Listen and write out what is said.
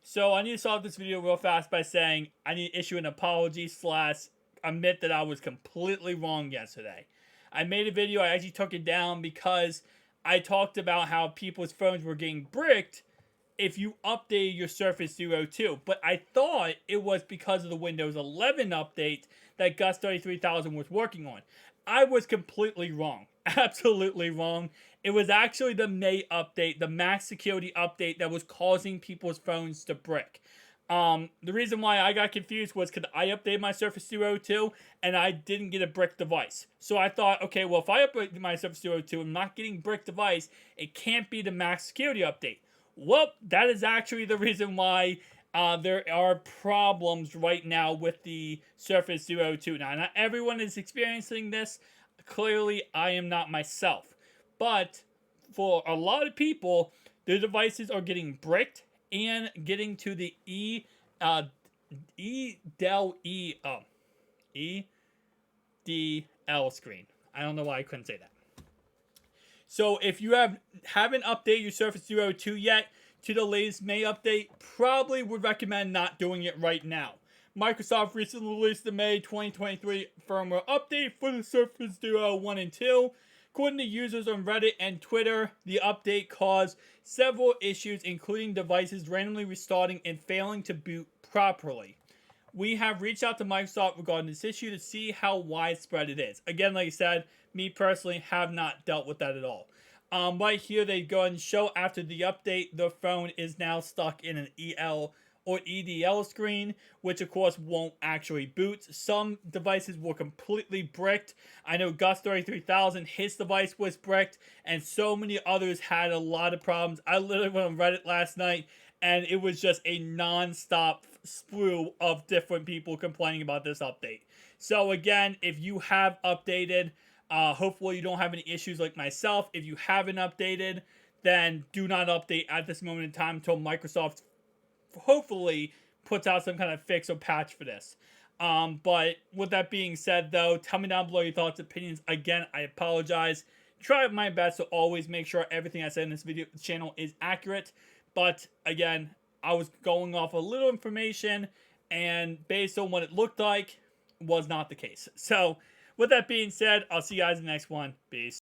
So I need to start this video real fast by saying I need to issue an apology slash admit that I was completely wrong yesterday. I made a video, I actually took it down because I talked about how people's phones were getting bricked if you updated your Surface Duo 2. But I thought it was because of the Windows 11 update that Gus 33000 was working on. I was completely wrong. Absolutely wrong. It was actually the May update, the max security update, that was causing people's phones to brick. The reason why I got confused was because I updated my Surface Duo 2 and I didn't get a brick device. So I thought, okay, well, if I update my Surface Duo 2 and I'm not getting brick device, it can't be the max security update. Well, that is actually the reason why there are problems right now with the Surface Duo 2. Now, not everyone is experiencing this. Clearly, I am not myself. But for a lot of people, their devices are getting bricked and getting to the EDL screen. I don't know why I couldn't say that. So if you haven't updated your Surface Duo 2 yet to the latest May update, probably would recommend not doing it right now. Microsoft recently released the May 2023 firmware update for the Surface Duo 1 and 2. According to users on Reddit and Twitter, the update caused several issues, including devices randomly restarting and failing to boot properly. We have reached out to Microsoft regarding this issue to see how widespread it is. Again, like I said, me personally have not dealt with that at all. Right here, they go and show after the update, the phone is now stuck in an EL or EDL screen, which of course won't actually boot. Some devices were completely bricked. I know Gus 33000, his device was bricked, and so many others had a lot of problems. I literally went on Reddit last night, and it was just a non-stop slew of different people complaining about this update. So again, if you have updated, hopefully you don't have any issues like myself. If you haven't updated, then do not update at this moment in time until Microsoft hopefully puts out some kind of fix or patch for this. But with that being said, though, tell me down below your thoughts, opinions. Again, I apologize. Try my best to always make sure everything I said in this video channel is accurate. But again, I was going off a little information, and based on what it looked like, was not the case. So with that being said, I'll see you guys in the next one. Peace.